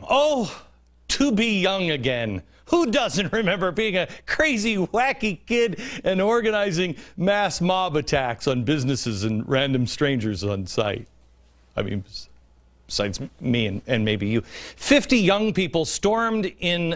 Oh, to be young again. Who doesn't remember being a crazy, wacky kid and organizing mass mob attacks on businesses and random strangers on site? I mean, besides me and maybe you. 50 young people stormed in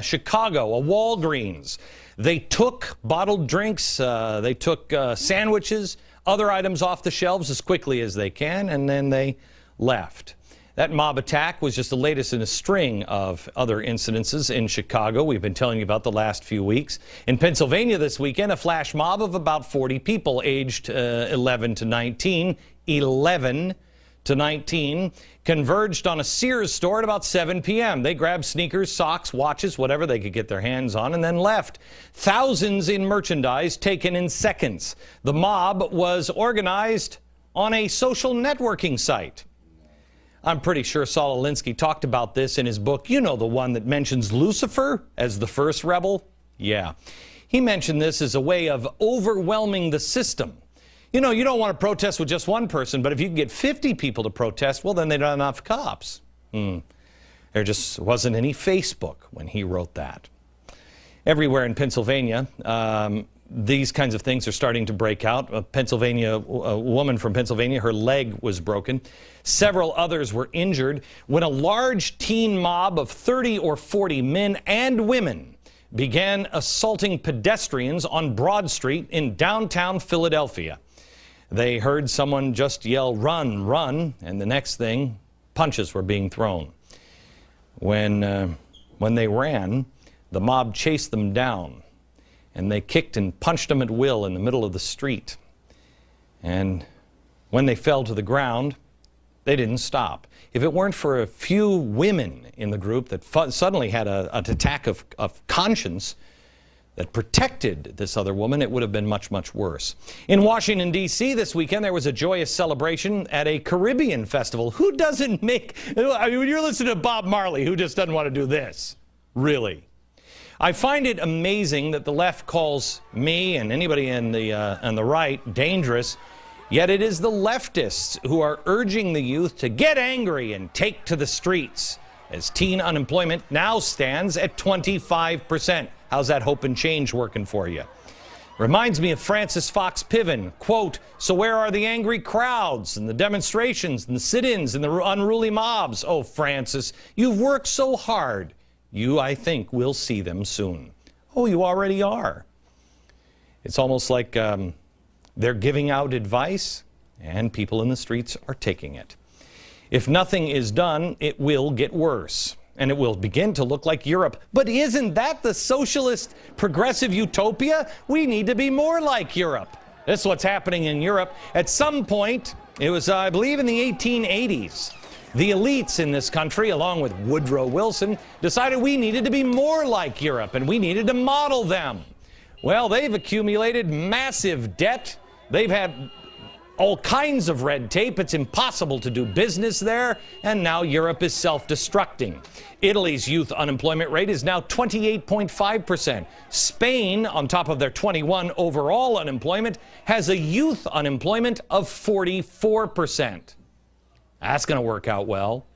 Chicago, a Walgreens. They took bottled drinks, they took sandwiches, other items off the shelves as quickly as they can, and then they left. That mob attack was just the latest in a string of other incidences in Chicago we've been telling you about the last few weeks. In Pennsylvania this weekend, a flash mob of about 40 people aged 11 to 19, converged on a Sears store at about 7 p.m. They grabbed sneakers, socks, watches, whatever they could get their hands on, and then left. Thousands in merchandise taken in seconds. The mob was organized on a social networking site. I'm pretty sure Saul Alinsky talked about this in his book. You know, the one that mentions Lucifer as the first rebel? Yeah. He mentioned this as a way of overwhelming the system. You know, you don't want to protest with just one person, but if you can get 50 people to protest, well, then they don't have enough cops. There just wasn't any Facebook when he wrote that. Everywhere in Pennsylvania, these kinds of things are starting to break out. A woman from Pennsylvania, her leg was broken. Several others were injured when a large teen mob of 30 or 40 men and women began assaulting pedestrians on Broad Street in downtown Philadelphia. They heard someone just yell, "Run, run," and the next thing, punches were being thrown. When they ran, the mob chased them down, and they kicked and punched them at will in the middle of the street. And when they fell to the ground, they didn't stop. If it weren't for a few women in the group that suddenly had an attack of conscience that protected this other woman, it would have been much, much worse. In Washington, D.C. this weekend, there was a joyous celebration at a Caribbean festival. Who doesn't make... I mean, when you're listening to Bob Marley, who just doesn't want to do this? Really? I find it amazing that the left calls me and anybody on the right dangerous, yet it is the leftists who are urging the youth to get angry and take to the streets, as teen unemployment now stands at 25%. How's that hope and change working for you? Reminds me of Francis Fox Piven, quote, "So where are the angry crowds and the demonstrations and the sit-ins and the unruly mobs? Oh, Francis, you've worked so hard. You, I think, will see them soon." Oh, you already are. It's almost like they're giving out advice and people in the streets are taking it. If nothing is done, it will get worse. And it will begin to look like Europe. But isn't that the socialist progressive utopia? We need to be more like Europe. This is what's happening in Europe. At some point, it was, I believe, in the 1880s, the elites in this country, along with Woodrow Wilson, decided we needed to be more like Europe and we needed to model them. Well, they've accumulated massive debt. They've had all kinds of red tape. It's impossible to do business there, and now Europe is self-destructing. Italy's youth unemployment rate is now 28.5%. Spain, on top of their 21 overall unemployment, has a youth unemployment of 44%. That's going to work out well.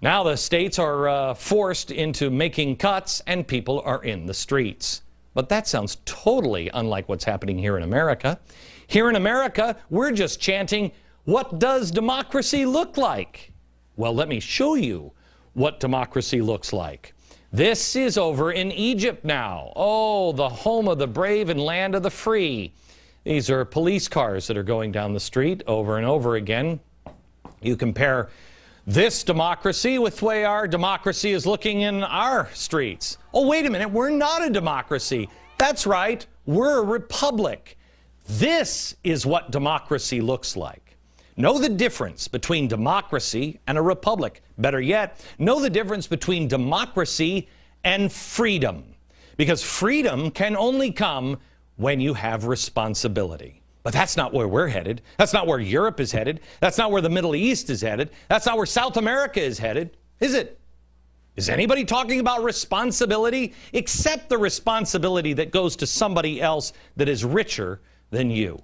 Now the states are forced into making cuts, and people are in the streets. But that sounds totally unlike what's happening here in America. Here in America, we're just chanting, "What does democracy look like?" Well, let me show you what democracy looks like. This is over in Egypt now. Oh, the home of the brave and land of the free. These are police cars that are going down the street over and over again. You compare this democracy with the way our democracy is looking in our streets. Oh, wait a minute, we're not a democracy. That's right, we're a republic. This is what democracy looks like. Know the difference between democracy and a republic. Better yet, know the difference between democracy and freedom. Because freedom can only come when you have responsibility. But that's not where we're headed. That's not where Europe is headed. That's not where the Middle East is headed. That's not where South America is headed, is it? Is anybody talking about responsibility? Except the responsibility that goes to somebody else that is richer than you.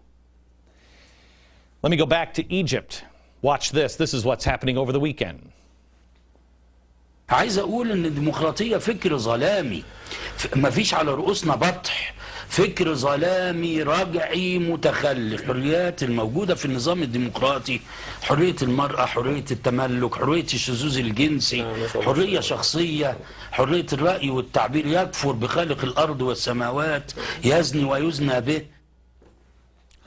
Let me go back to Egypt. Watch this. This is what's happening over the weekend. عايز اقول ان الديمقراطيه فكر ظلامي، مفيش على رؤوسنا بطح، فكر ظلامي رجعي متخلف. الحريات الموجوده في النظام الديمقراطي، حريه المراه، حريه التملك، حريه الشذوذ الجنسي، حريه شخصيه، حريه الراي والتعبير، يكفر بخالق الارض والسماوات، يزني ويزنى به.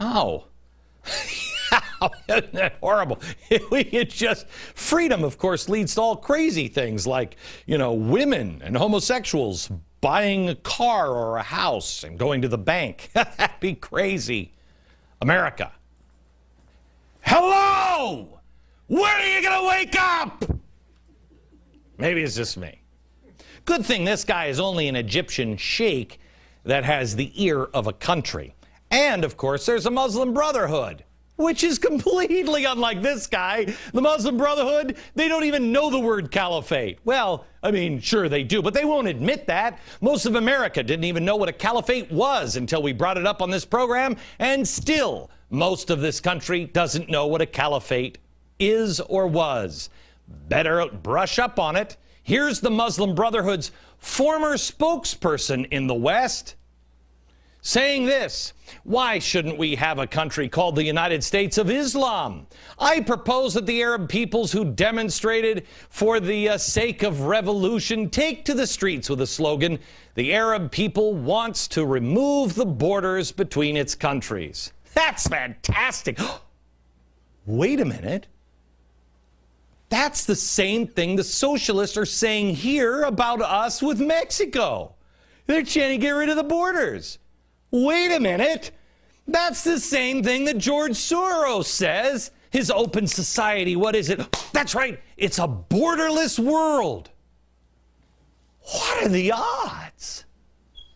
Oh. Isn't that horrible? It's just freedom, of course, leads to all crazy things like, you know, women and homosexuals buying a car or a house and going to the bank. That'd be crazy. America. Hello! When are you going to wake up? Maybe it's just me. Good thing this guy is only an Egyptian sheikh that has the ear of a country. And, of course, there's a Muslim Brotherhood, which is completely unlike this guy. The Muslim Brotherhood, they don't even know the word caliphate. Well, I mean, sure they do, but they won't admit that. Most of America didn't even know what a caliphate was until we brought it up on this program, and still, most of this country doesn't know what a caliphate is or was. Better brush up on it. Here's the Muslim Brotherhood's former spokesperson in the West saying this: why shouldn't we have a country called the United States of Islam? I propose that the Arab peoples who demonstrated for the sake of revolution take to the streets with a slogan, the Arab people wants to remove the borders between its countries. That's fantastic. Wait a minute. That's the same thing the socialists are saying here about us with Mexico. They're trying to get rid of the borders. Wait a minute. That's the same thing that George Soros says. His open society, what is it? That's right, it's a borderless world. What are the odds?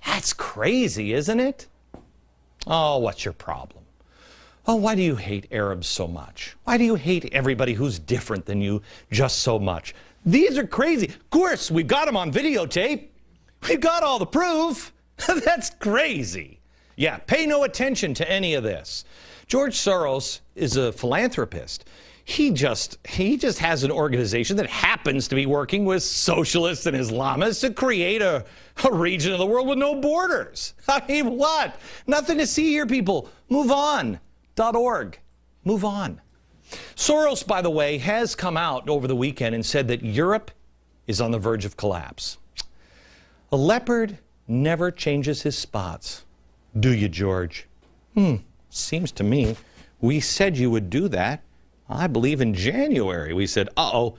That's crazy, isn't it? Oh, what's your problem? Oh, why do you hate Arabs so much? Why do you hate everybody who's different than you just so much? These are crazy. Of course, we've got them on videotape. We've got all the proof. That's crazy. Yeah, pay no attention to any of this. George Soros is a philanthropist. He just has an organization that happens to be working with socialists and Islamists to create a region of the world with no borders. I mean, what? Nothing to see here, people. Move on. .org. Move on. Soros, by the way, has come out over the weekend and said that Europe is on the verge of collapse. A leopard never changes his spots. Do you, George? Seems to me we said you would do that. I believe in January we said, uh-oh,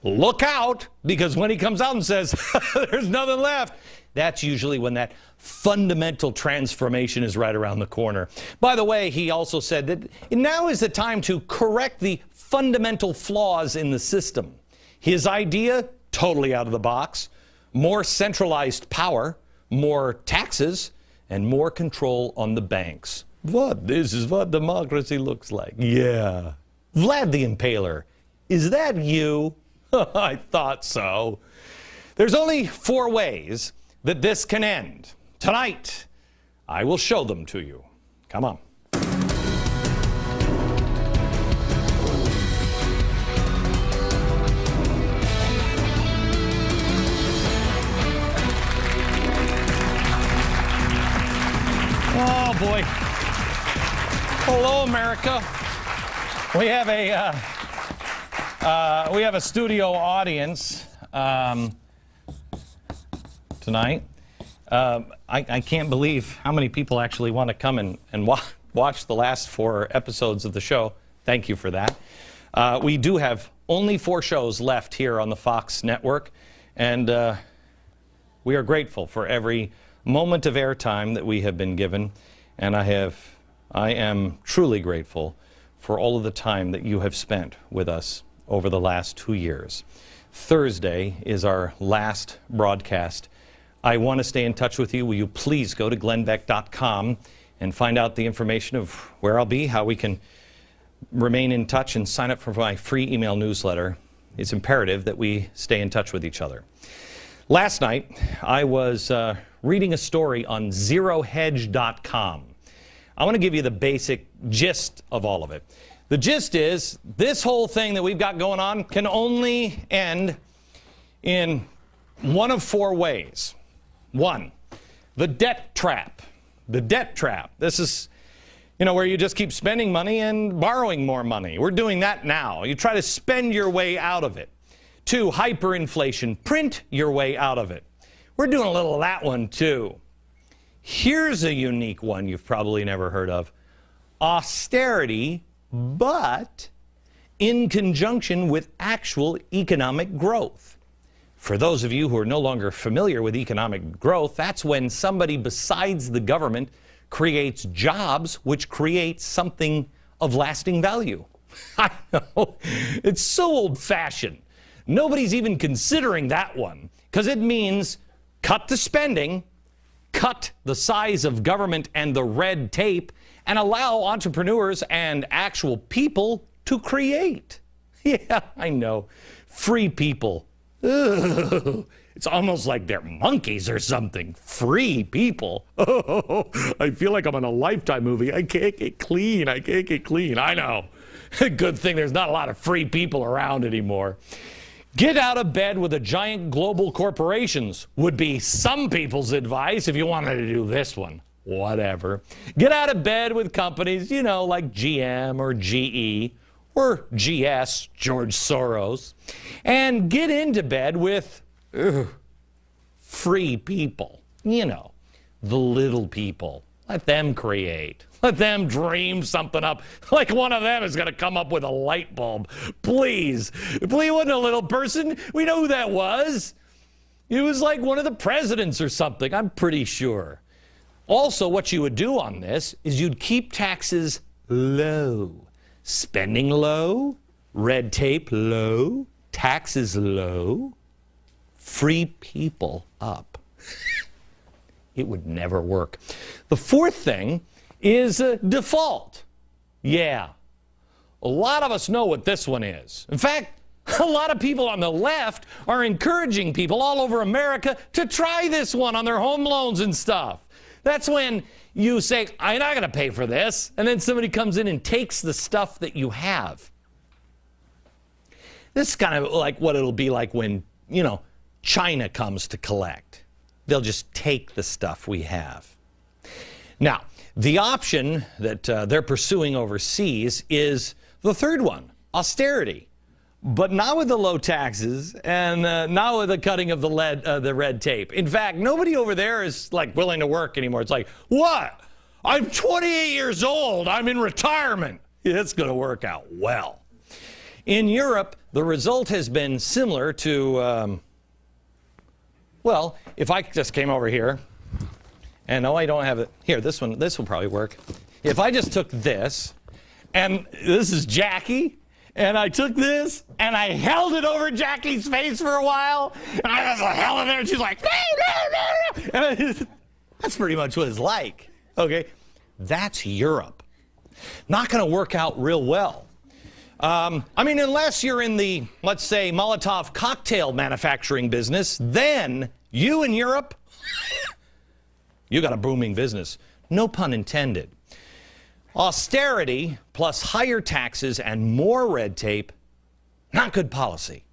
look out, because when he comes out and says, there's nothing left, that's usually when that fundamental transformation is right around the corner. By the way, he also said that now is the time to correct the fundamental flaws in the system. His idea, totally out of the box: more centralized power, more taxes, and more control on the banks. What? This is what democracy looks like. Yeah. Vlad the Impaler, is that you? I thought so. There's only 4 ways that this can end. Tonight, I will show them to you. Come on. Oh boy. Hello, America. We have a studio audience tonight. I can't believe how many people actually want to come and watch the last 4 episodes of the show. Thank you for that. We do have only 4 shows left here on the Fox network, and we are grateful for every moment of airtime that we have been given, and I am truly grateful for all of the time that you have spent with us over the last 2 years. Thursday is our last broadcast. I want to stay in touch with you. Will you please go to glennbeck.com and find out the information of where I'll be, how we can remain in touch, and sign up for my free email newsletter. It's imperative that we stay in touch with each other. Last night, I was reading a story on zerohedge.com. I want to give you the basic gist of all of it. The gist is, this whole thing that we've got going on can only end in one of four ways. One, the debt trap. The debt trap. This is, where you just keep spending money and borrowing more money. We're doing that now. You try to spend your way out of it. Two, hyperinflation. Print your way out of it. We're doing a little of that one, too. Here's a unique one you've probably never heard of. Austerity, but in conjunction with actual economic growth. For those of you who are no longer familiar with economic growth, that's when somebody besides the government creates jobs which create something of lasting value. I know, it's so old-fashioned. Nobody's even considering that one, because it means cut the spending, cut the size of government and the red tape, and allow entrepreneurs and actual people to create. Yeah, I know. Free people. Ugh. It's almost like they're monkeys or something. Free people. Oh, I feel like I'm in a Lifetime movie. I can't get clean. I can't get clean. I know. Good thing there's not a lot of free people around anymore. Get out of bed with the giant global corporations would be some people's advice if you wanted to do this one. Whatever. Get out of bed with companies, like GM or GE or GS, George Soros, and get into bed with free people. The little people. Let them create. Let them dream something up. Like one of them is going to come up with a light bulb. Please. Please, wasn't a little person. We know who that was. It was like one of the presidents or something, I'm pretty sure. Also, what you would do on this is you'd keep taxes low. Spending low, red tape low, taxes low, free people up. It would never work. The fourth thing is default. Yeah. A lot of us know what this one is. In fact, a lot of people on the left are encouraging people all over America to try this one on their home loans and stuff. That's when you say, I'm not going to pay for this, and then somebody comes in and takes the stuff that you have. This is kind of like what it'll be like when, China comes to collect. They'll just take the stuff we have. Now, the option that they're pursuing overseas is the third one, austerity. But not with the low taxes and not with the cutting of the red tape. In fact, nobody over there is willing to work anymore. It's like, what? I'm 28 years old. I'm in retirement. It's going to work out well. In Europe, the result has been similar to, if I just came over here, and no, I don't have it. Here, this will probably work. If I just took this, and this is Jackie, and I took this, and I held it over Jackie's face for a while, and I was held it there, and she's like, no. And that's pretty much what it's like, okay? That's Europe. Not going to work out real well. Unless you're in the, let's say, Molotov cocktail manufacturing business, then you in Europe, you got a booming business. No pun intended. Austerity plus higher taxes and more red tape, not good policy.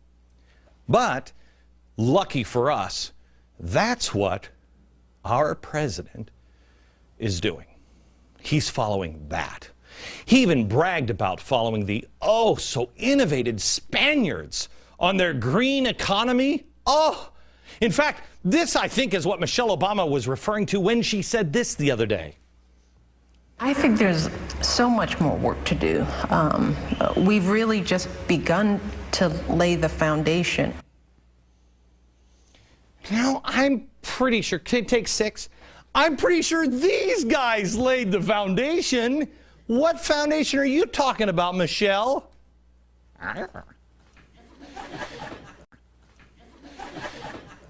But, lucky for us, that's what our president is doing. He's following that. He even bragged about following the so innovative Spaniards on their green economy. In fact, this, I think, is what Michelle Obama was referring to when she said this the other day. I think there's so much more work to do. We've really just begun to lay the foundation. I'm pretty sure, take six. I'm pretty sure these guys laid the foundation. What foundation are you talking about, Michelle?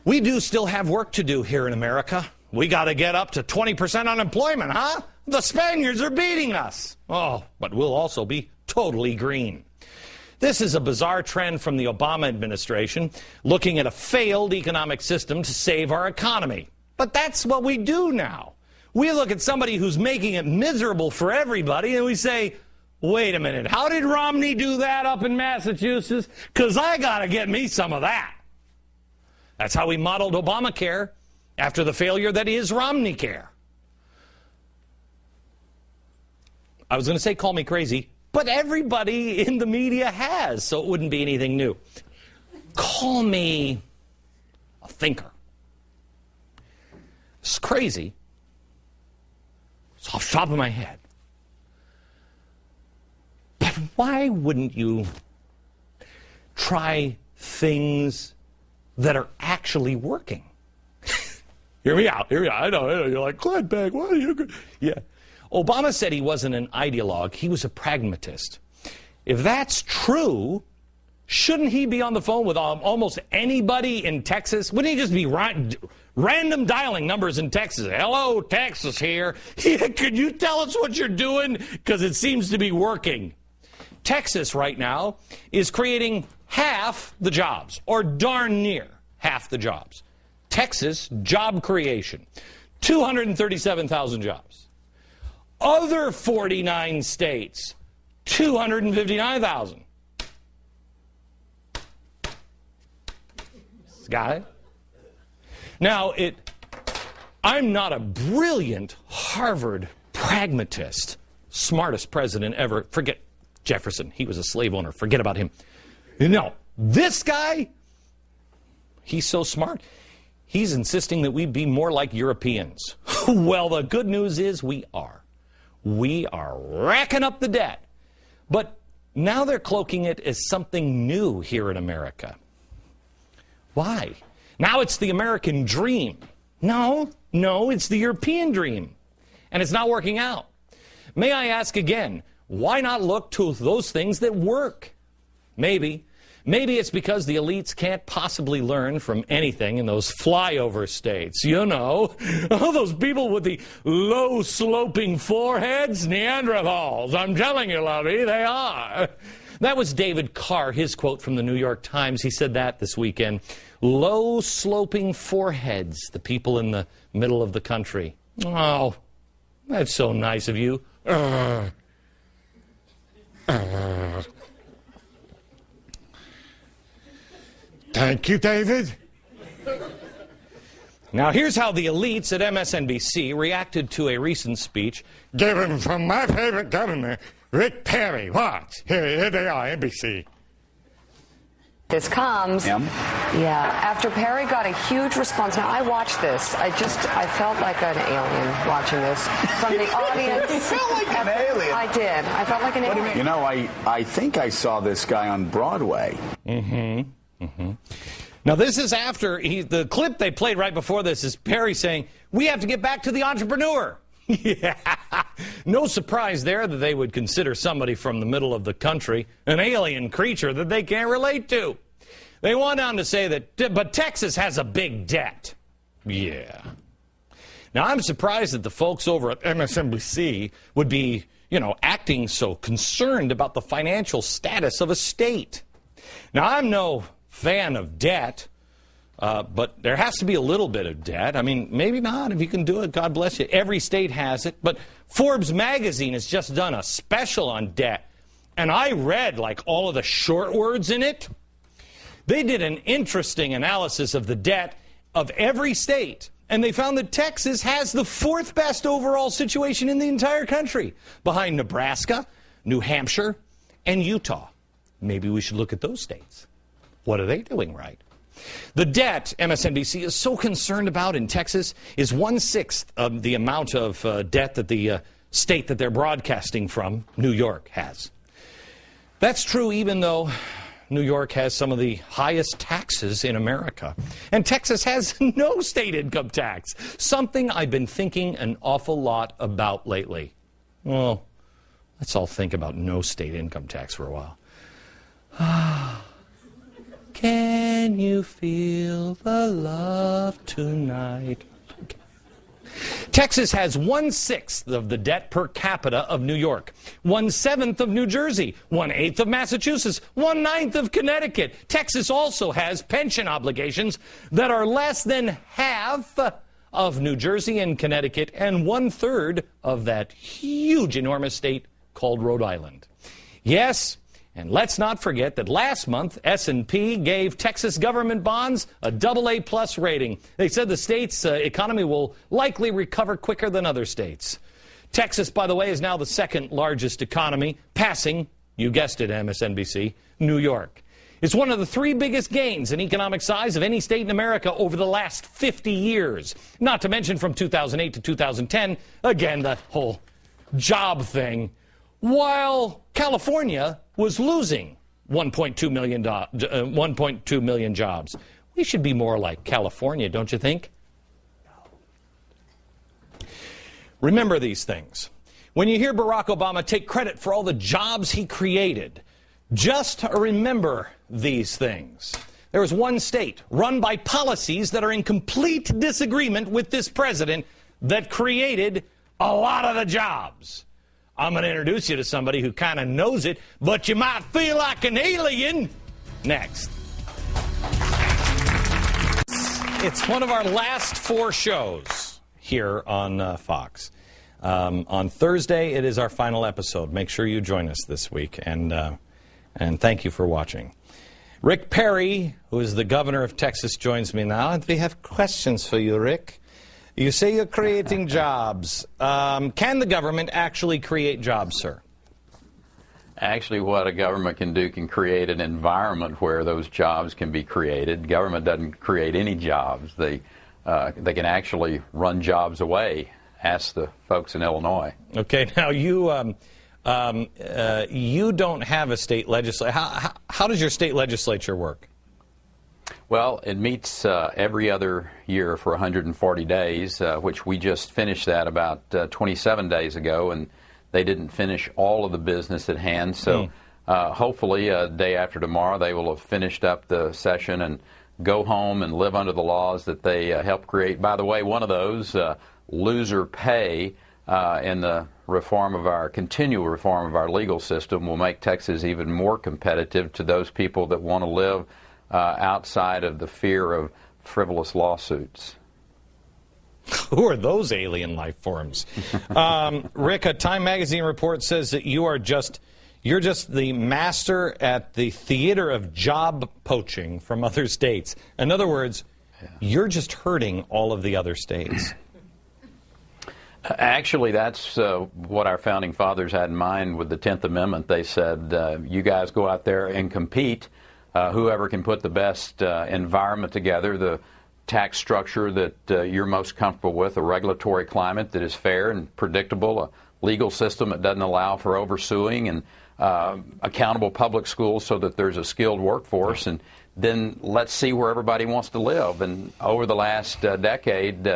We do still have work to do here in America. We got to get up to 20% unemployment, huh? The Spaniards are beating us. But we'll also be totally green. This is a bizarre trend from the Obama administration, looking at a failed economic system to save our economy. But that's what we do now. We look at somebody who's making it miserable for everybody and we say, wait a minute, how did Romney do that up in Massachusetts? Because I got to get me some of that. That's how we modeled Obamacare after the failure that is Romneycare. I was going to say call me crazy, but everybody in the media has, so it wouldn't be anything new. Call me a thinker. It's crazy. It's off the top of my head. But why wouldn't you try things that are actually working? Hear me out. I know. You're like, Glenn Beck, what are you? Yeah. Obama said he wasn't an ideologue. He was a pragmatist. If that's true, shouldn't he be on the phone with almost anybody in Texas? Wouldn't he just be random dialing numbers in Texas? Hello, Texas here. Yeah, could you tell us what you're doing? Because it seems to be working. Texas right now is creating half the jobs, or darn near half the jobs. Texas job creation, 237,000 jobs. Other 49 states, 259,000. Got it? Now, I'm not a brilliant Harvard pragmatist, smartest president ever. Forget Jefferson. He was a slave owner. Forget about him. No, this guy, he's so smart. He's insisting that we be more like Europeans. Well, the good news is we are. We are racking up the debt. But now they're cloaking it as something new here in America. Why? Now it's the American dream. No, it's the European dream. And it's not working out. May I ask again, why not look to those things that work? Maybe it's because the elites can't possibly learn from anything in those flyover states. You know, all those people with the low-sloping foreheads, Neanderthals. I'm telling you, Lovey, they are. That was David Carr, his quote from the New York Times. He said that this weekend. Low-sloping foreheads, the people in the middle of the country. Oh, that's so nice of you. Thank you, David. Now, here's how the elites at MSNBC reacted to a recent speech Given from my favorite governor, Rick Perry. Watch. Here they are, NBC. This comes, after Perry got a huge response. Now, I watched this. I felt like an alien watching this from the audience. You felt like an alien? I did. I felt like an alien. What do you mean? You know, I think I saw this guy on Broadway. Now, this is after the clip they played right before this is Perry saying, we have to get back to the entrepreneur. Yeah. No surprise there that they would consider somebody from the middle of the country an alien creature that they can't relate to. They went on to say that, but Texas has a big debt. Yeah. Now, I'm surprised that the folks over at MSNBC would be, acting so concerned about the financial status of a state. Now, I'm no fan of debt, but there has to be a little bit of debt. I mean, maybe not. If you can do it, God bless you. Every state has it. But Forbes magazine has just done a special on debt. And I read, all of the short words in it. They did an interesting analysis of the debt of every state. And they found that Texas has the fourth best overall situation in the entire country, behind Nebraska, New Hampshire, and Utah. Maybe we should look at those states. What are they doing right? The debt MSNBC is so concerned about in Texas is 1/6 of the amount of debt that the state that they're broadcasting from, New York, has. That's true even though New York has some of the highest taxes in America. And Texas has no state income tax, something I've been thinking an awful lot about lately. Well, let's all think about no state income tax for a while. Can you feel the love tonight? Okay. Texas has 1/6 of the debt per capita of New York, 1/7 of New Jersey, 1/8 of Massachusetts, 1/9 of Connecticut. Texas also has pension obligations that are less than half of New Jersey and Connecticut, and 1/3 of that huge, enormous state called Rhode Island. Yes, And let's not forget that last month, S&P gave Texas government bonds a AA+ rating. They said the state's economy will likely recover quicker than other states. Texas, by the way, is now the second largest economy, passing, you guessed it, MSNBC, New York. It's one of the 3 biggest gains in economic size of any state in America over the last 50 years. Not to mention from 2008 to 2010, again, the whole job thing, while California was losing 1.2 million jobs. We should be more like California, don't you think? Remember these things. When you hear Barack Obama take credit for all the jobs he created, just remember these things. There was one state run by policies that are in complete disagreement with this president that created a lot of the jobs. I'm going to introduce you to somebody who kind of knows it, but you might feel like an alien. Next. It's one of our last 4 shows here on Fox. On Thursday, it is our final episode. Make sure you join us this week, and thank you for watching. Rick Perry, who is the governor of Texas, joins me now, and we have questions for you, Rick. You say you're creating jobs. Can the government actually create jobs, sir? Actually, what a government can do can create an environment where those jobs can be created. Government doesn't create any jobs. They can actually run jobs away. Ask the folks in Illinois. Okay, now you don't have a state legislature. How does your state legislature work? Well, it meets every other year for 140 days, which we just finished that about 27 days ago, and they didn't finish all of the business at hand. So hopefully day after tomorrow they will have finished up the session and go home and live under the laws that they helped create. By the way, one of those, loser pay, in the continual reform of our legal system will make Texas even more competitive to those people that want to live outside of the fear of frivolous lawsuits. Who are those alien life forms? Rick, a Time magazine report says that you're just the master at the theater of job poaching from other states. In other words, you're just hurting all of the other states. Actually, that's what our founding fathers had in mind with the 10th Amendment. They said, you guys go out there and compete. Whoever can put the best environment together, the tax structure that you're most comfortable with, a regulatory climate that is fair and predictable, a legal system that doesn't allow for oversuing, and accountable public schools so that there's a skilled workforce, and then let's see where everybody wants to live. And over the last decade,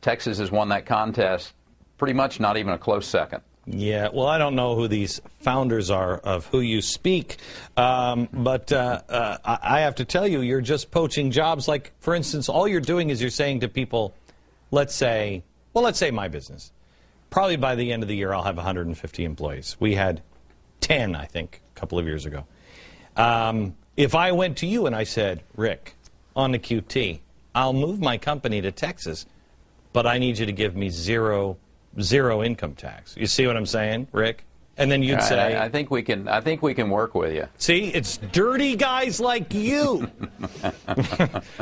Texas has won that contest pretty much, not even a close second. Yeah, well, I don't know who these founders are of who you speak, but I have to tell you, you're just poaching jobs. Like, for instance, all you're doing is you're saying to people, let's say my business. Probably by the end of the year, I'll have 150 employees. We had 10, I think, a couple of years ago. If I went to you and I said, Rick, on the QT, I'll move my company to Texas, but I need you to give me zero income tax. You see what I'm saying, Rick? And then you'd say, I think we can work with you. See, it's dirty guys like you.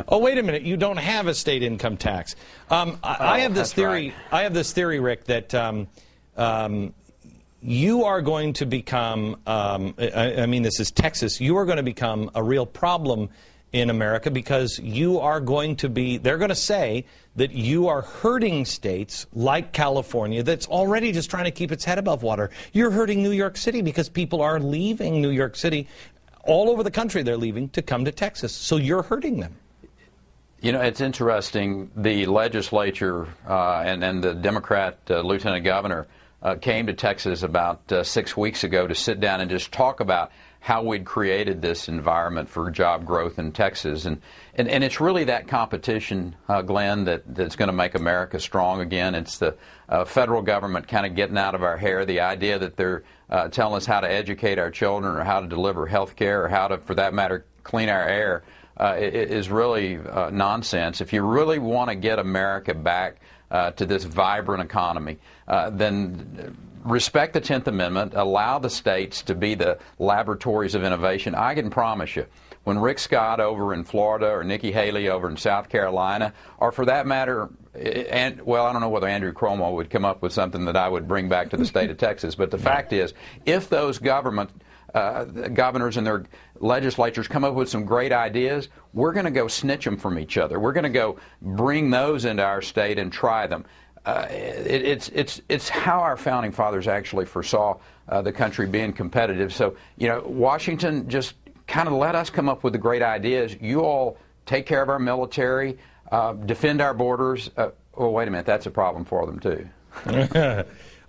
Oh, wait a minute. You don't have a state income tax. I have this theory. Right. I have this theory, Rick, that you are going to become. I mean, this is Texas. You are going to become a real problem in America because you are going to be. They're going to say that you are hurting states like California that's already just trying to keep its head above water. You're hurting New York City because people are leaving New York City. All over the country they're leaving to come to Texas. So you're hurting them. You know, it's interesting. The legislature and the Democrat lieutenant governor came to Texas about 6 weeks ago to sit down and just talk about how we'd created this environment for job growth in Texas. And it's really that competition, Glenn, that's going to make America strong again. It's the federal government kind of getting out of our hair, the idea that they're telling us how to educate our children or how to deliver health care or how to, for that matter, clean our air is really nonsense. If you really want to get America back to this vibrant economy, then respect the 10th Amendment, allow the states to be the laboratories of innovation. I can promise you, when Rick Scott over in Florida or Nikki Haley over in South Carolina, or for that matter, well, I don't know whether Andrew Cuomo would come up with something that I would bring back to the state of Texas, but the fact is, if those governors and their legislatures come up with some great ideas, we're going to go snitch them from each other. We're going to go bring those into our state and try them. It's how our founding fathers actually foresaw the country being competitive. So, you know, Washington just kind of let us come up with the great ideas. You all take care of our military, defend our borders. Oh, wait a minute, that's a problem for them too.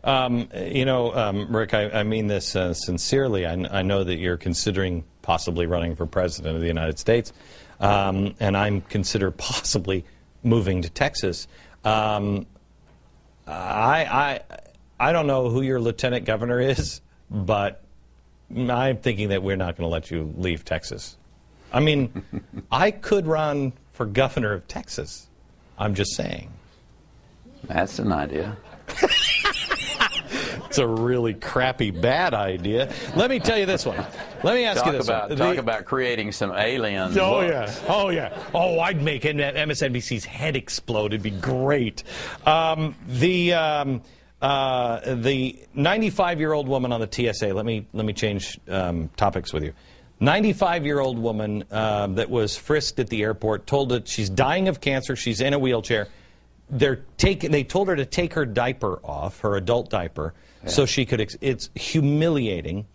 You know, Rick, I mean this sincerely. I know that you're considering possibly running for president of the United States, and I'm consider possibly moving to Texas. I don't know who your lieutenant governor is, but I'm thinking that we're not going to let you leave Texas. I mean, I could run for governor of Texas. I'm just saying. That's an idea. It's a really crappy, bad idea. Let me tell you this one. Let me ask you this one. Talk about creating some alien Oh, looks. yeah. Oh, yeah. Oh, I'd make MSNBC's head explode. It'd be great. The 95-year-old woman on the TSA, let me change topics with you. 95-year-old woman that was frisked at the airport, told that she's dying of cancer, she's in a wheelchair. They told her to take her diaper off, her adult diaper, so she could, it's humiliating.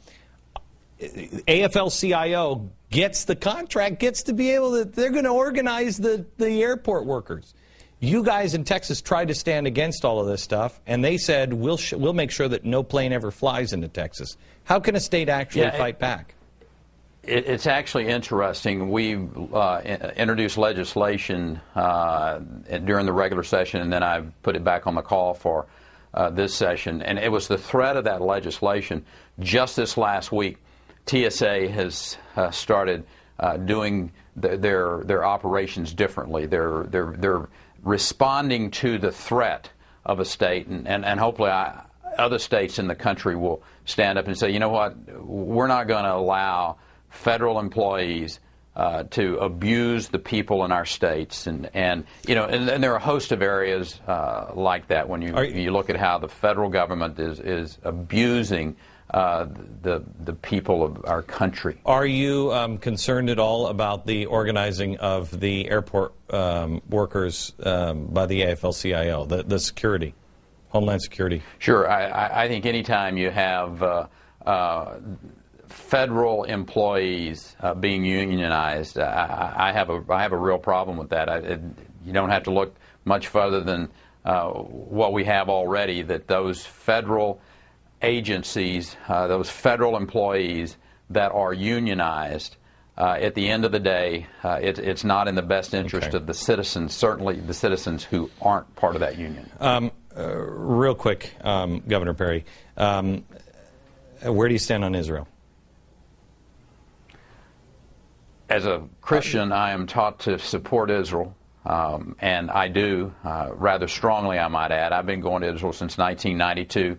AFL-CIO gets the contract, gets to be able to, they're going to organize the airport workers. You guys in Texas tried to stand against all of this stuff, and they said, we'll make sure that no plane ever flies into Texas. How can a state actually fight back? It's actually interesting. We introduced legislation during the regular session, and then I put it back on the call for this session. And it was the threat of that legislation. Just this last week, TSA has started doing their operations differently. They're responding to the threat of a state, and hopefully other states in the country will stand up and say, you know what, we're not going to allow federal employees to abuse the people in our states, and you know, and there are a host of areas like that when you look at how the federal government is abusing the people of our country. Are you concerned at all about the organizing of the airport workers by the AFL-CIO, the security, Homeland Security? Sure. I think anytime you have federal employees being unionized, I have a real problem with that. You don't have to look much further than what we have already, that those federal agencies, those federal employees that are unionized, at the end of the day, it's not in the best interest of the citizens, certainly the citizens who aren't part of that union. Real quick, Governor Perry, where do you stand on Israel? As a Christian, I am taught to support Israel, and I do, rather strongly, I might add. I've been going to Israel since 1992.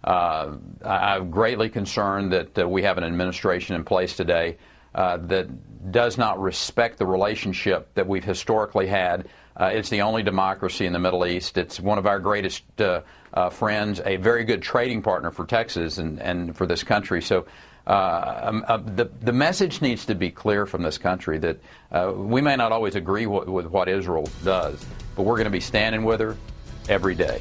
I'm greatly concerned that we have an administration in place today that does not respect the relationship that we've historically had. It's the only democracy in the Middle East. It's one of our greatest friends, a very good trading partner for Texas and for this country. So the message needs to be clear from this country that we may not always agree with what Israel does, but we're going to be standing with her every day.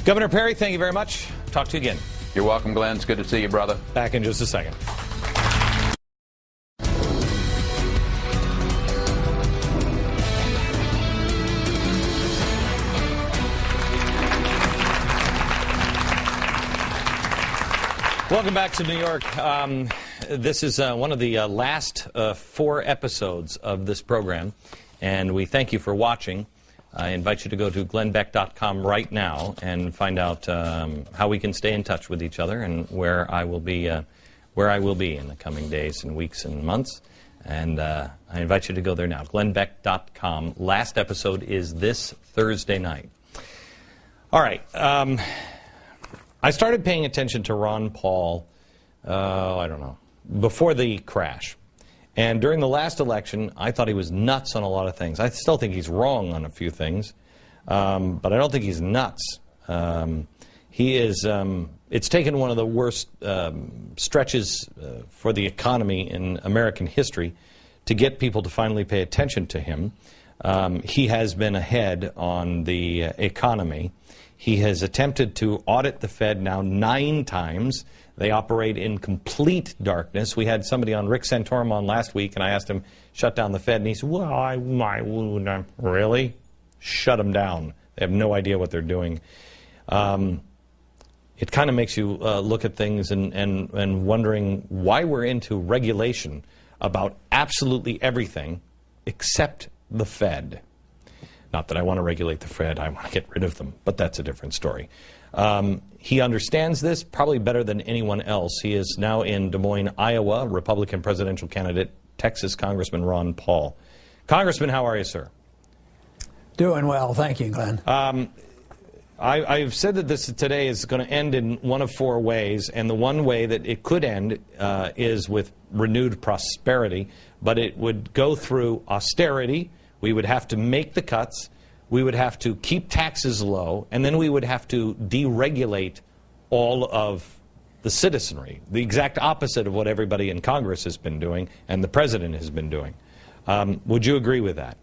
Governor Perry, thank you very much. Talk to you again. You're welcome, Glenn. It's good to see you, brother. Back in just a second. Welcome back to New York. This is one of the last 4 episodes of this program, and we thank you for watching. I invite you to go to glennbeck.com right now and find out how we can stay in touch with each other and where I will be in the coming days and weeks and months. And I invite you to go there now, glennbeck.com. Last episode is this Thursday night. All right. I started paying attention to Ron Paul, I don't know, before the crash. And during the last election, I thought he was nuts on a lot of things. I still think he's wrong on a few things, but I don't think he's nuts. He is, it's taken one of the worst stretches for the economy in American history to get people to finally pay attention to him. He has been ahead on the economy. He has attempted to audit the Fed now 9 times. They operate in complete darkness. We had somebody on, Rick Santorum, on last week, and I asked him, shut down the Fed, and he said, well, I wouldn't. Really? Shut them down. They have no idea what they're doing. It kind of makes you look at things and wondering why we're into regulation about absolutely everything except the Fed. Not that I want to regulate the Fed, I want to get rid of them, but that's a different story. He understands this probably better than anyone else. He is now in Des Moines, Iowa, Republican presidential candidate, Texas Congressman Ron Paul. Congressman, how are you, sir? Doing well, thank you, Glenn. I've said that this today is going to end in one of 4 ways, and the one way that it could end is with renewed prosperity, but it would go through austerity. We would have to make the cuts, we would have to keep taxes low, and then we would have to deregulate all of the citizenry, the exact opposite of what everybody in Congress has been doing and the president has been doing. Would you agree with that?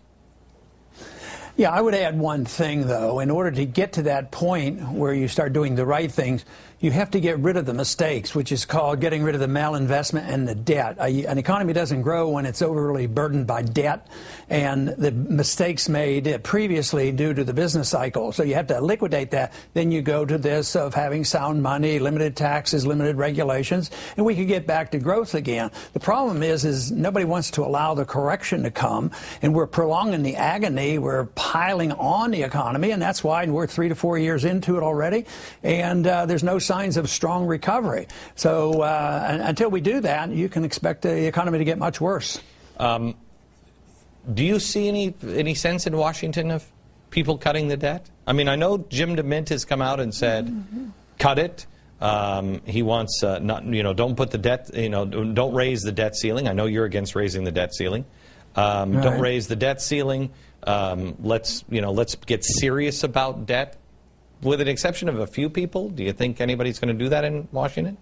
Yeah, I would add one thing, though. In order to get to that point where you start doing the right things, you have to get rid of the mistakes, which is called getting rid of the malinvestment and the debt. An economy doesn't grow when it's overly burdened by debt and the mistakes made previously due to the business cycle. So you have to liquidate that. Then you go to this of having sound money, limited taxes, limited regulations, and we could get back to growth again. The problem is nobody wants to allow the correction to come, and we're prolonging the agony. We're piling on the economy, and that's why we're 3 to 4 years into it already, and there's no signs of strong recovery. So until we do that, you can expect the economy to get much worse. Do you see any sense in Washington of people cutting the debt? I mean, I know Jim DeMint has come out and said, cut it. He wants don't put the debt, don't raise the debt ceiling. I know you're against raising the debt ceiling. Don't raise the debt ceiling. Let's get serious about debt. With an exception of a few people, do you think anybody's going to do that in Washington?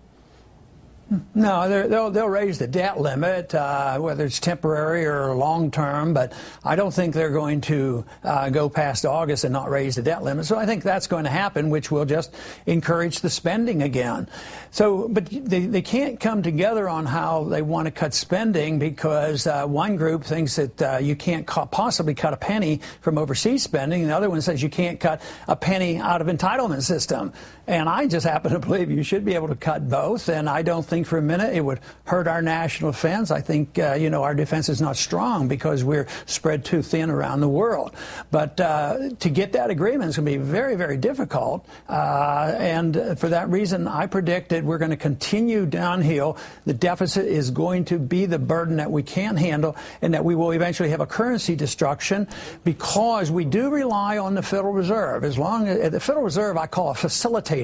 No, they'll raise the debt limit, whether it's temporary or long-term, but I don't think they're going to go past August and not raise the debt limit. So I think that's going to happen, which will just encourage the spending again. So, but they can't come together on how they want to cut spending because one group thinks that you can't possibly cut a penny from overseas spending, and the other one says you can't cut a penny out of entitlement system. And I just happen to believe you should be able to cut both, and I don't think for a minute it would hurt our national defense. I think, our defense is not strong because we're spread too thin around the world. But to get that agreement is going to be very, very difficult. And for that reason, I predict that we're going to continue downhill. The deficit is going to be the burden that we can't handle, and that we will eventually have a currency destruction because we do rely on the Federal Reserve. As long as the Federal Reserve, I call a facilitator.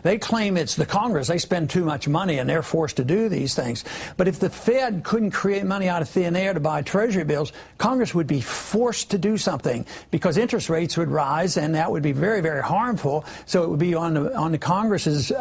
They claim it's the Congress. They spend too much money and they're forced to do these things. But if the Fed couldn't create money out of thin air to buy Treasury bills, Congress would be forced to do something because interest rates would rise, and that would be very, very harmful. So it would be on the Congress's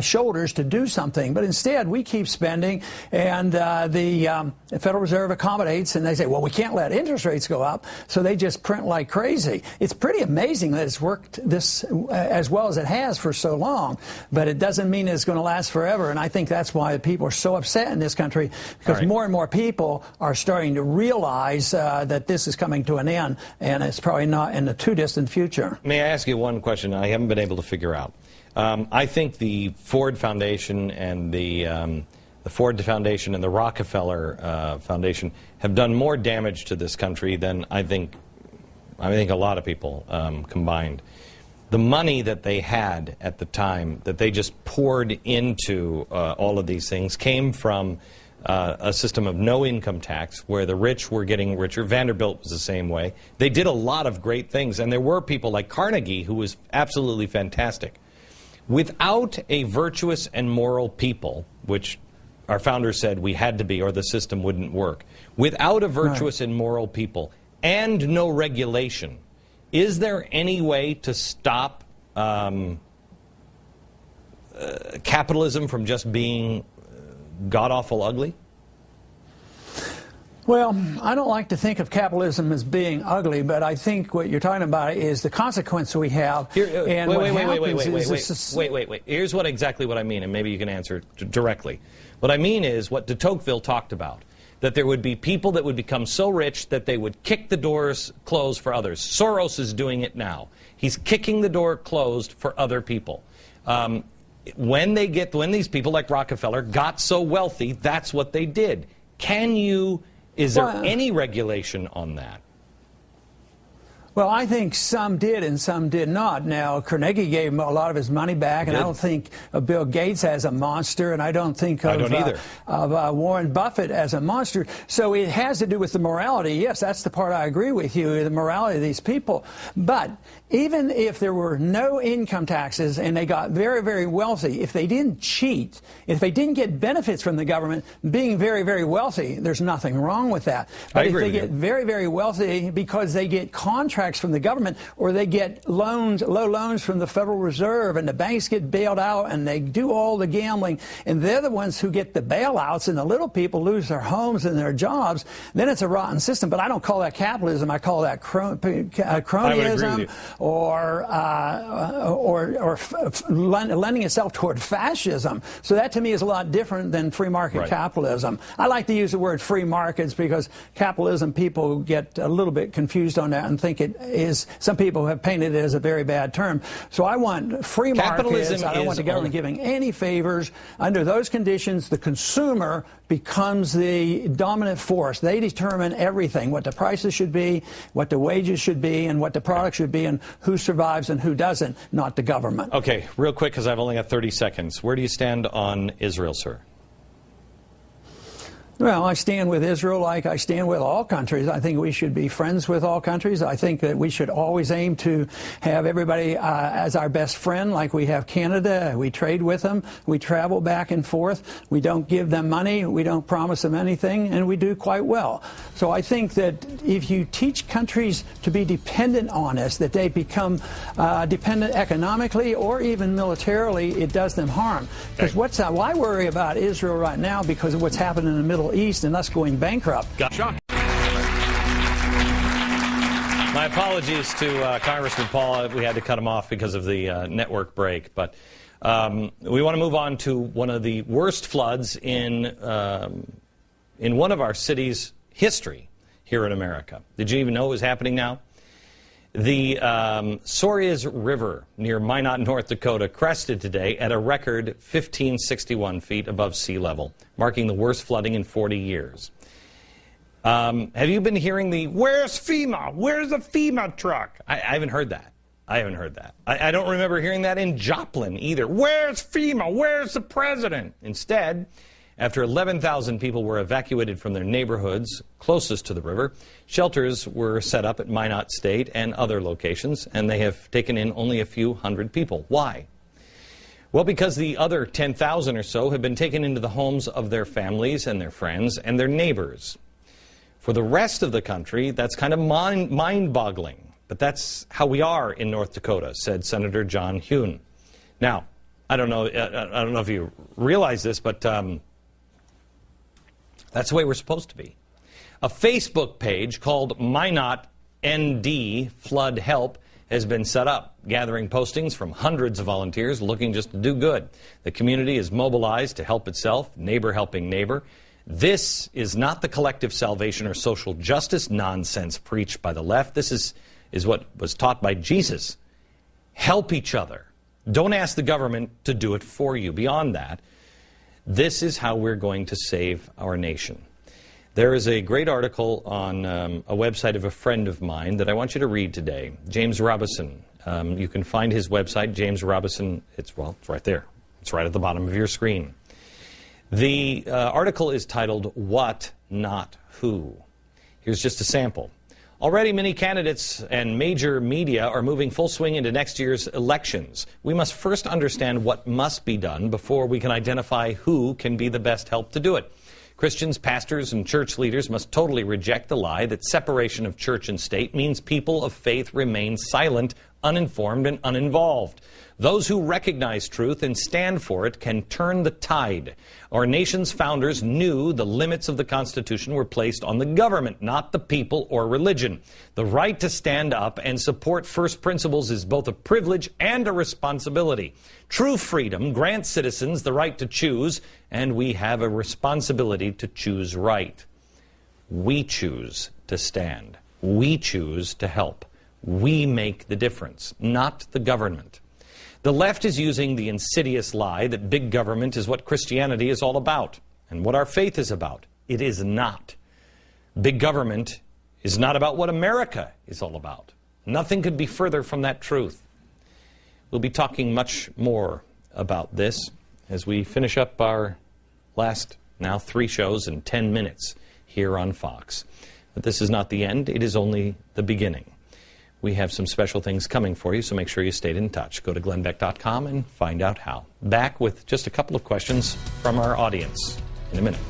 shoulders to do something. But instead, we keep spending, and the Federal Reserve accommodates, and they say, well, we can't let interest rates go up, so they just print like crazy. It's pretty amazing that it's worked this as well as it has for so long, but it doesn't mean it's going to last forever. And I think that's why people are so upset in this country, because more and more people are starting to realize that this is coming to an end, and it's probably not in the too distant future. May I ask you one question I haven't been able to figure out? I think the Ford Foundation and the Ford Foundation and the Rockefeller Foundation have done more damage to this country than I think a lot of people combined. The money that they had at the time that they just poured into all of these things came from a system of no income tax where the rich were getting richer. Vanderbilt was the same way. They did a lot of great things, and there were people like Carnegie who was absolutely fantastic. Without a virtuous and moral people, which our founders said we had to be or the system wouldn't work, without a virtuous and moral people and no regulation, is there any way to stop capitalism from just being god-awful ugly? Well, I don't like to think of capitalism as being ugly, but I think what you're talking about is the consequence we have. Wait. Here's exactly what I mean, and maybe you can answer directly. What I mean is what de Tocqueville talked about, that there would be people that would become so rich that they would kick the doors closed for others. Soros is doing it now. He's kicking the door closed for other people. When these people like Rockefeller got so wealthy, that's what they did. Is there any regulation on that? Well, I think some did and some did not. Now, Carnegie gave him a lot of his money back, and I don't think Bill Gates as a monster, and I don't think of Warren Buffett as a monster. So it has to do with the morality. Yes, that's the part I agree with you, the morality of these people. But even if there were no income taxes and they got very, very wealthy, if they didn't cheat, if they didn't get benefits from the government, being very, very wealthy, there's nothing wrong with that. But if they get very, very wealthy because they get contracts from the government, or they get low loans from the Federal Reserve, and the banks get bailed out, and they do all the gambling, and they're the ones who get the bailouts, and the little people lose their homes and their jobs, then it's a rotten system. But I don't call that capitalism. I call that cronyism, or lending itself toward fascism. So that to me is a lot different than free market capitalism. I like to use the word free markets because capitalism, people get a little bit confused on that and think it is, some people have painted it as a very bad term. So I want free markets. I don't want the government giving any favors. Under those conditions, the consumer becomes the dominant force. They determine everything, what the prices should be, what the wages should be, and what the products should be, and who survives and who doesn't, not the government. Okay, real quick, because I've only got 30 seconds. Where do you stand on Israel, sir? Well, I stand with Israel like I stand with all countries. I think we should be friends with all countries. I think that we should always aim to have everybody as our best friend, like we have Canada. We trade with them. We travel back and forth. We don't give them money. We don't promise them anything, and we do quite well. So I think that if you teach countries to be dependent on us, that they become dependent economically or even militarily, it does them harm. Because why worry about Israel right now because of what's happened in the Middle East and us going bankrupt? Gotcha. My apologies to Congressman Paul. We had to cut him off because of the network break. But we want to move on to one of the worst floods in one of our cities' history here in America. Did you even know it was happening now? The Soares River near Minot, North Dakota, crested today at a record 1,561 feet above sea level, marking the worst flooding in 40 years. Have you been hearing where's FEMA? Where's the FEMA truck? I haven't heard that. I don't remember hearing that in Joplin either. Where's FEMA? Where's the president? Instead, after 11,000 people were evacuated from their neighborhoods closest to the river, shelters were set up at Minot State and other locations, and they have taken in only a few hundred people. Why? Well, because the other 10,000 or so have been taken into the homes of their families and their friends and their neighbors. For the rest of the country, that's kind of mind-boggling. But that's how we are in North Dakota, said Senator John Hune. Now, I don't know if you realize this, but that's the way we're supposed to be. A Facebook page called Minot ND Flood Help has been set up, gathering postings from hundreds of volunteers looking just to do good. The community is mobilized to help itself, neighbor helping neighbor. This is not the collective salvation or social justice nonsense preached by the left. This is what was taught by Jesus. Help each other. Don't ask the government to do it for you. Beyond that, this is how we're going to save our nation. There is a great article on a website of a friend of mine that I want you to read today, James Robison. You can find his website, James Robison. It's right there. It's right at the bottom of your screen. The article is titled, What, Not Who. Here's just a sample. Already many candidates and major media are moving full swing into next year's elections. We must first understand what must be done before we can identify who can be the best help to do it. Christians, pastors, and church leaders must totally reject the lie that separation of church and state means people of faith remain silent, uninformed, and uninvolved. Those who recognize truth and stand for it can turn the tide. Our nation's founders knew the limits of the Constitution were placed on the government, not the people or religion. The right to stand up and support first principles is both a privilege and a responsibility. True freedom grants citizens the right to choose, and we have a responsibility to choose right. We choose to stand. We choose to help. We make the difference, not the government. The left is using the insidious lie that big government is what Christianity is all about and what our faith is about. It is not. Big government is not about what America is all about. Nothing could be further from that truth. We'll be talking much more about this as we finish up our last, now 3 shows in 10 minutes here on Fox. But this is not the end. It is only the beginning. We have some special things coming for you, so make sure you stay in touch. Go to glennbeck.com and find out how. Back with just a couple of questions from our audience in a minute.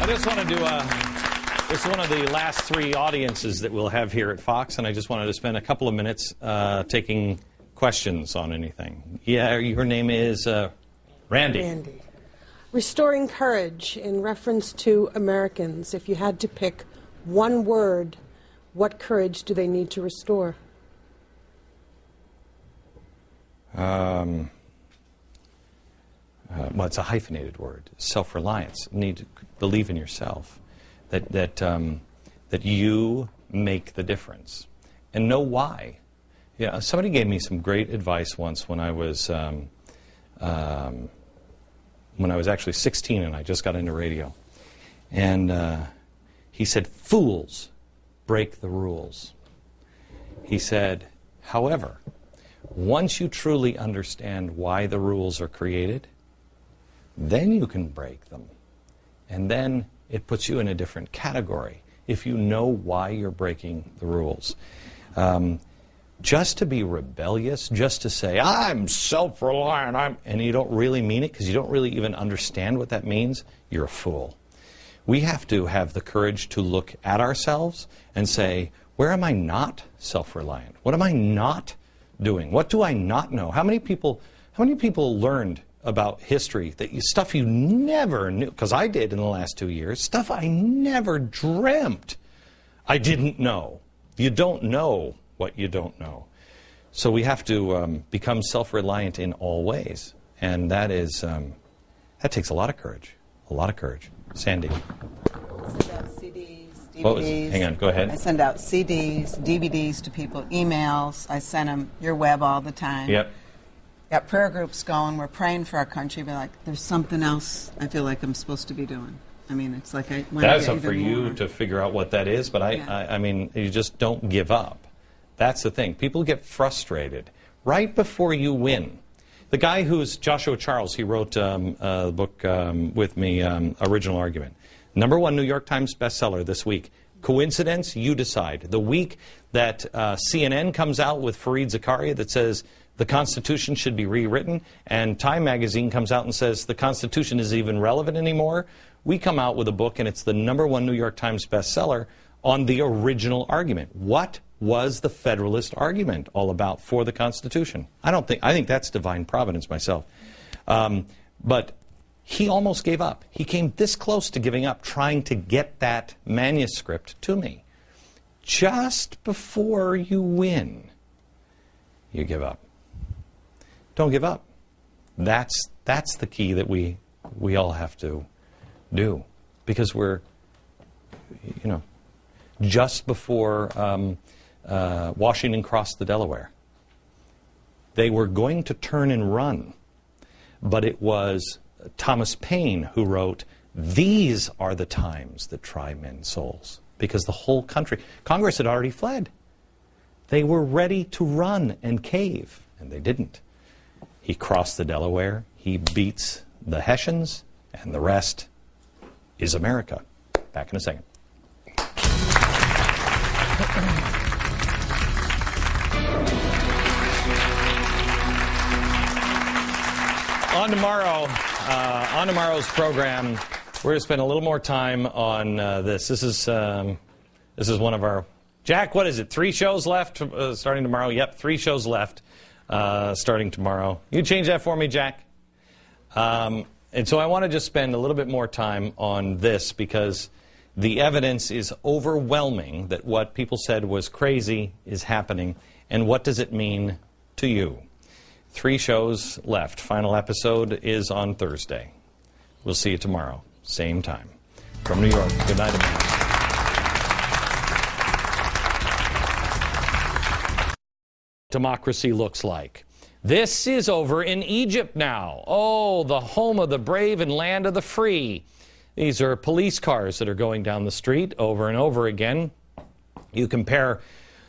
I just want to do this is one of the last 3 audiences that we'll have here at Fox, and I just wanted to spend a couple of minutes taking questions on anything. Yeah, your name is Randy. Randy. Restoring courage in reference to Americans. If you had to pick one word, what courage do they need to restore? Well, it's a hyphenated word. Self-reliance. You need to believe in yourself. That you make the difference. And know why. Yeah, somebody gave me some great advice once when I was actually 16 and I just got into radio. And he said, fools break the rules. He said, however, once you truly understand why the rules are created, then you can break them. And then it puts you in a different category if you know why you're breaking the rules. Just to be rebellious, just to say, I'm self-reliant, and you don't really mean it because you don't really even understand what that means, you're a fool. We have to have the courage to look at ourselves and say, where am I not self-reliant? What am I not doing? What do I not know? How many people learned about history, stuff you never knew, because I did in the last 2 years, stuff I never dreamt I didn't know. You don't know what you don't know. So we have to become self-reliant in all ways. And that takes a lot of courage. A lot of courage. Sandy. I send out CDs, DVDs. Hang on, go ahead. I send out CDs, DVDs to people, emails. I send them your web all the time. Yep. Got prayer groups going. We're praying for our country. But like, there's something else I feel like I'm supposed to be doing. I mean, it's like that's up for you to figure out what that is. But I mean, you just don't give up. That's the thing. People get frustrated right before you win. The guy who's Joshua Charles, he wrote a book with me, Original Argument. #1 New York Times bestseller this week. Coincidence? You decide. The week that CNN comes out with Fareed Zakaria that says the Constitution should be rewritten, and Time magazine comes out and says the Constitution isn't even relevant anymore, we come out with a book, and it's the #1 New York Times bestseller on the original argument. What was the Federalist argument all about for the Constitution? I think that's divine providence myself. But he almost gave up. He came this close to giving up, trying to get that manuscript to me. Just before you win, you give up. Don't give up. That's the key that we all have to do, because we're, just before Washington crossed the Delaware, they were going to turn and run, but it was Thomas Paine who wrote, "These are the times that try men's souls," because the whole country, Congress had already fled. They were ready to run and cave, and they didn't. He crossed the Delaware. He beats the Hessians, and the rest is America. Back in a second. On tomorrow's program, we're going to spend a little more time on this. This is one of our, Jack, what is it, 3 shows left starting tomorrow? Yep, 3 shows left starting tomorrow. You change that for me, Jack? And so I want to just spend a little bit more time on this because the evidence is overwhelming that what people said was crazy is happening. And what does it mean to you? 3 shows left. Final episode is on Thursday. We'll see you tomorrow, same time. From New York, good night, America. Democracy looks like. This is over in Egypt now. Oh, the home of the brave and land of the free. These are police cars that are going down the street over and over again. You compare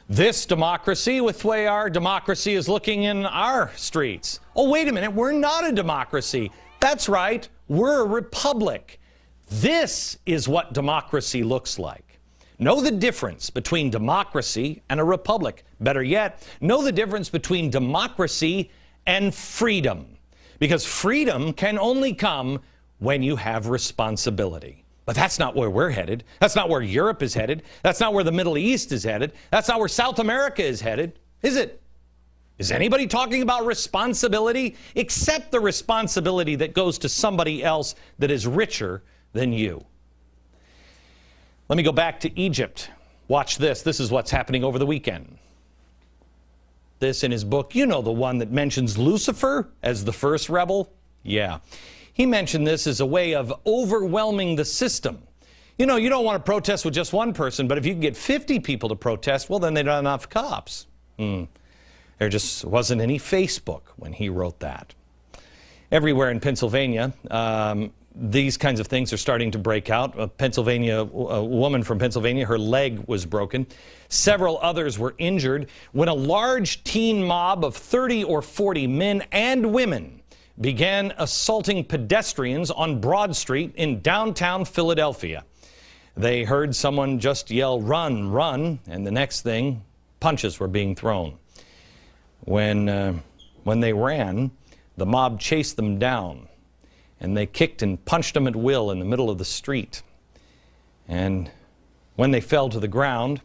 this democracy with the way our democracy is looking in our streets. Oh, wait a minute, we're not a democracy. That's right, we're a republic. This is what democracy looks like. Know the difference between democracy and a republic. Better yet, know the difference between democracy and freedom. Because freedom can only come when you have responsibility. But that's not where we're headed. That's not where Europe is headed. That's not where the Middle East is headed. That's not where South America is headed, is it? Is anybody talking about responsibility? Except the responsibility that goes to somebody else that is richer than you. Let me go back to Egypt. Watch this. This is what's happening over the weekend. This in his book, you know, the one that mentions Lucifer as the first rebel? Yeah. He mentioned this as a way of overwhelming the system. You know, you don't want to protest with just one person, but if you can get 50 people to protest, well, then they don't have enough cops. There just wasn't any Facebook when he wrote that. Everywhere in Pennsylvania, these kinds of things are starting to break out. A woman from Pennsylvania, her leg was broken. Several others were injured when a large teen mob of 30 or 40 men and women began assaulting pedestrians on Broad Street in downtown Philadelphia. They heard someone just yell, "Run, run," and the next thing, punches were being thrown. When they ran, the mob chased them down, and they kicked and punched them at will in the middle of the street. And when they fell to the ground,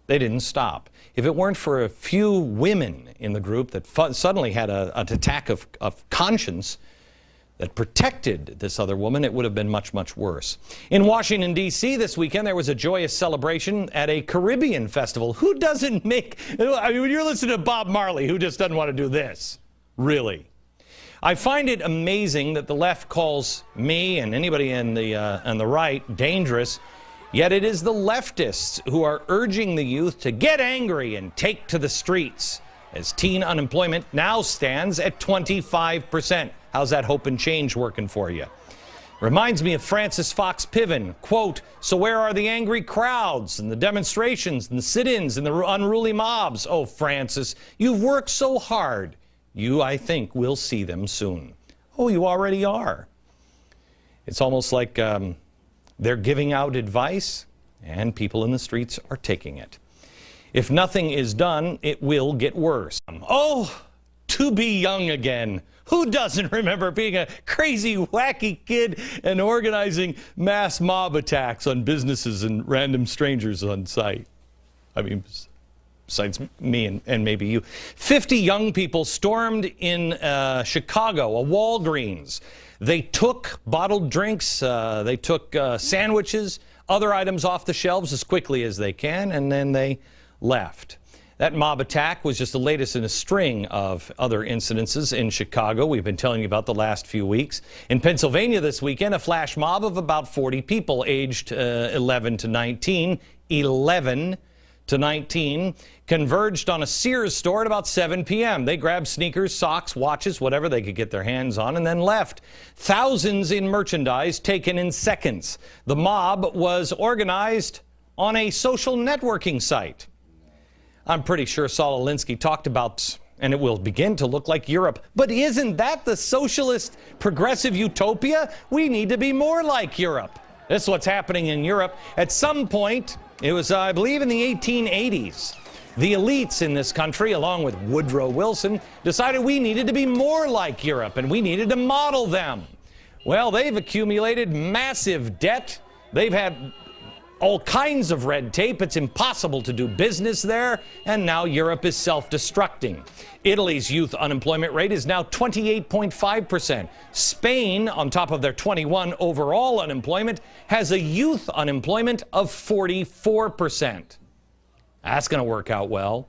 they didn't stop. If it weren't for a few women in the group that suddenly had an attack of conscience that protected this other woman, it would have been much, much worse. In Washington, D.C. this weekend, there was a joyous celebration at a Caribbean festival. Who doesn't make... I mean, when you're listening to Bob Marley, who just doesn't want to do this? Really? I find it amazing that the left calls me and anybody on the right dangerous. Yet it is the leftists who are urging the youth to get angry and take to the streets, as teen unemployment now stands at 25%. How's that hope and change working for you? Reminds me of Francis Fox Piven, quote, "So where are the angry crowds and the demonstrations and the sit-ins and the unruly mobs? Oh, Francis, you've worked so hard. You, I think, will see them soon." Oh, you already are. It's almost like... they're giving out advice, and people in the streets are taking it. If nothing is done, it will get worse. Oh, to be young again. Who doesn't remember being a crazy, wacky kid and organizing mass mob attacks on businesses and random strangers on site? I mean, besides me and maybe you. 50 young people stormed in Chicago, a Walgreens. They took bottled drinks, they took sandwiches, other items off the shelves as quickly as they can, and then they left. That mob attack was just the latest in a string of other incidences in Chicago we've been telling you about the last few weeks. In Pennsylvania this weekend, a flash mob of about 40 people aged 11 to 19. 11 to 19 converged on a Sears store at about 7 p.m. They grabbed sneakers, socks, watches, whatever they could get their hands on, and then left. Thousands in merchandise taken in seconds. The mob was organized on a social networking site. I'm pretty sure Saul Alinsky talked about and it will begin to look like Europe. But isn't that the socialist progressive utopia? We need to be more like Europe. This is what's happening in Europe. At some point, it was, I believe, in the 1880s, the elites in this country, along with Woodrow Wilson, decided we needed to be more like Europe and we needed to model them. Well, they've accumulated massive debt. They've had all kinds of red tape. It's impossible to do business there, and now Europe is self-destructing. Italy's youth unemployment rate is now 28.5%. Spain, on top of their 21 overall unemployment, has a youth unemployment of 44%. That's going to work out well.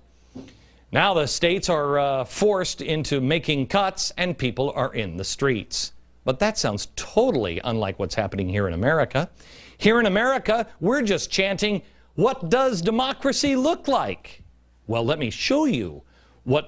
Now the states are forced into making cuts, and people are in the streets. But that sounds totally unlike what's happening here in America. Here in America, we're just chanting, what does democracy look like? Well, let me show you